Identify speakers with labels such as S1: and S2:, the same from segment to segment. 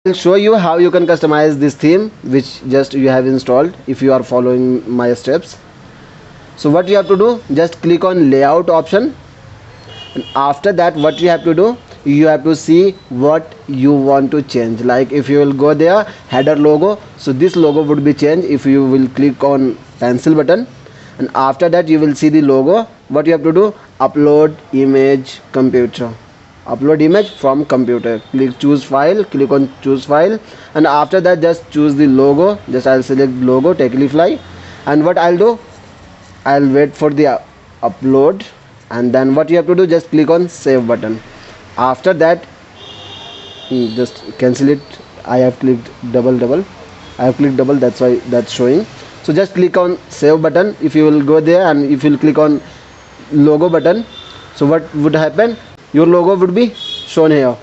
S1: I'll show you how you can customize this theme which just you have installed if you are following my steps. So what you have to do, just click on layout option, and after that what you have to do, you have to see what you want to change. Like if you will go there, header logo, so this logo would be changed if you will click on pencil button, and after that you will see the logo. What you have to do, upload image computer, upload image from computer, click choose file, click on choose file, and after that just choose the logo. Just I'll select logo Techlify, and what I'll do, I'll wait for the upload, and then what you have to do, just click on save button. After that just cancel it. I have clicked double, I have clicked double, that's why that's showing. So just click on save button. If you will go there and if you will click on logo button, so what would happen, your logo would be shown here.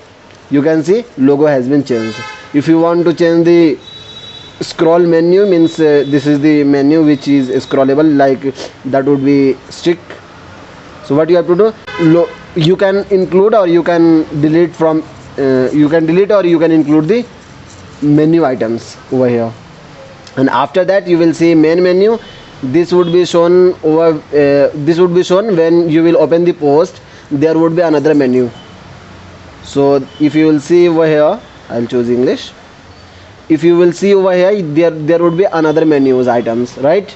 S1: You can see logo has been changed. If you want to change the scroll menu, means this is the menu which is scrollable, like that would be stick. So what you have to do, you can include or you can delete from you can delete or you can include the menu items over here. And after that you will see main menu. This would be shown over this would be shown when you will open the post. There would be another menu. So if you will see over here, I'll choose English. If you will see over here, there would be another menus items, right?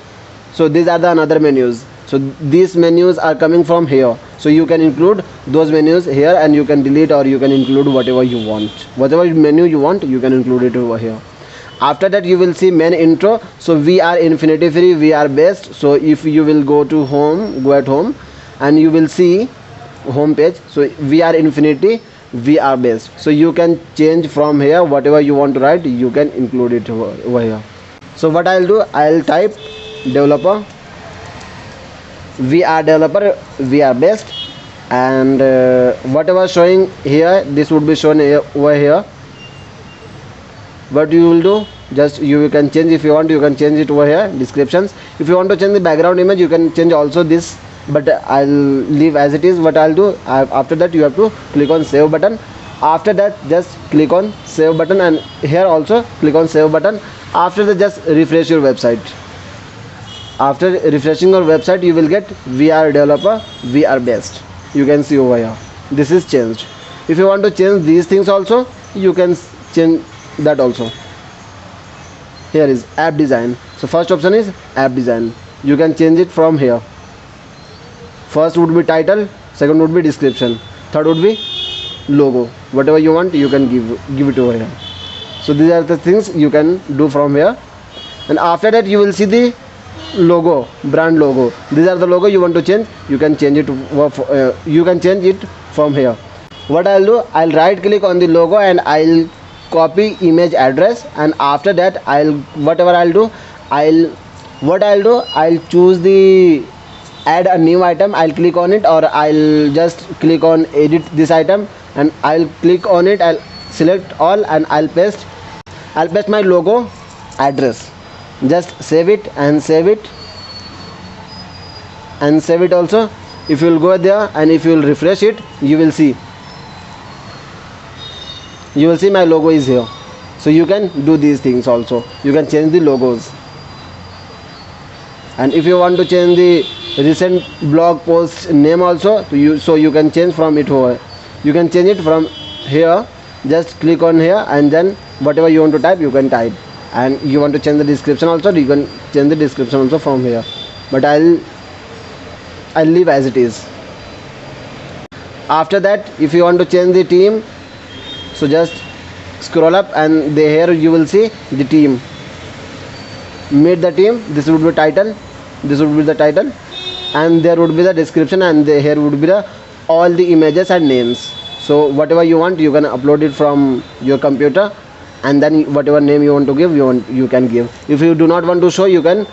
S1: So these are the another menus. So these menus are coming from here, so you can include those menus here, and you can delete or you can include whatever you want. Whatever menu you want, you can include it over here. After that you will see main intro. So we are Infinity Free, we are best. So if you will go to home, go at home, and you will see home page. So we are Infinity, we are best. So you can change from here whatever you want to write, you can include it over here. So what I'll do, I'll type developer, we are developer, we are best, and whatever showing here, this would be shown here, over here. What you will do, just you can change. If you want, you can change it over here, descriptions. If you want to change the background image, you can change also this, but I'll leave as it is. What I'll do, after that you have to click on save button. After that just click on save button, and here also click on save button. After that just refresh your website. After refreshing your website, you will get we are developer, we are best. You can see over here, this is changed. If you want to change these things also, you can change that also. Here is app design. So first option is app design. You can change it from here. First would be title, second would be description, third would be logo. Whatever you want, you can give it over here. So these are the things you can do from here. And after that you will see the logo, brand logo. These are the logo you want to change. You can change it you can change it from here. What I'll do, I'll right click on the logo and I'll copy image address, and after that I'll choose the add a new item. I'll click on it, or I'll just click on edit this item, and I'll click on it. I'll select all and I'll paste my logo address. Just save it and save it and save it also. If you will go there and if you will refresh it, you will see my logo is here. So you can do these things also. You can change the logos, and if you want to change the recent blog post name also, so you can change from it over. You can change it from here. Just click on here, and then whatever you want to type, you can type. And you want to change the description also, you can change the description also from here, but I'll leave as it is. After that, if you want to change the theme, so just scroll up, and here you will see the theme. Meet the theme. This would be title, this would be the title, and there would be the description, and here would be all the images and names. So whatever you want, you can upload it from your computer, and then whatever name you want to give, you can give. If you do not want to show, you can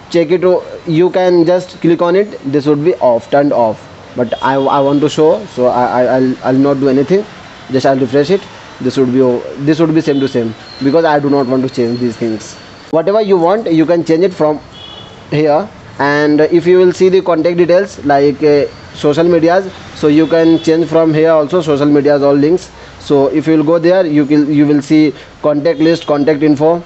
S1: check it. You can just click on it. This would be off, turned off, but I want to show, so I'll not do anything. Just I'll refresh it. This would be same to same, because I do not want to change these things. Whatever you want, you can change it from here. And if you will see the contact details, like social medias, so you can change from here also, social medias, all links. So if you will go there, you will see contact list, contact info.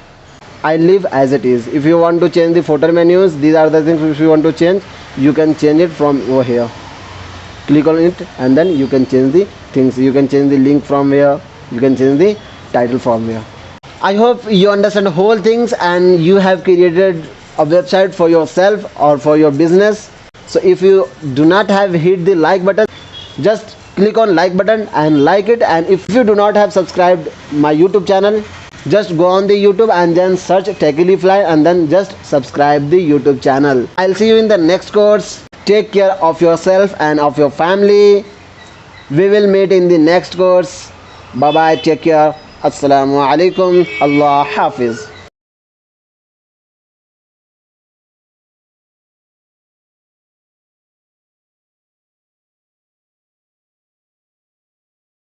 S1: I leave as it is. If you want to change the footer menus, these are the things. If you want to change, you can change it from over here. Click on it and then you can change the things. You can change the link from here, you can change the title from here. I hope you understand the whole things and you have created a website for yourself or for your business. So if you do not have hit the like button, just click on like button and like it. And if you do not have subscribed my YouTube channel, just go on the YouTube and then search Techilify and then just subscribe the YouTube channel. I'll see you in the next course. Take care of yourself and of your family. We will meet in the next course. Bye bye, take care. Assalamu alaikum. Allah Hafiz.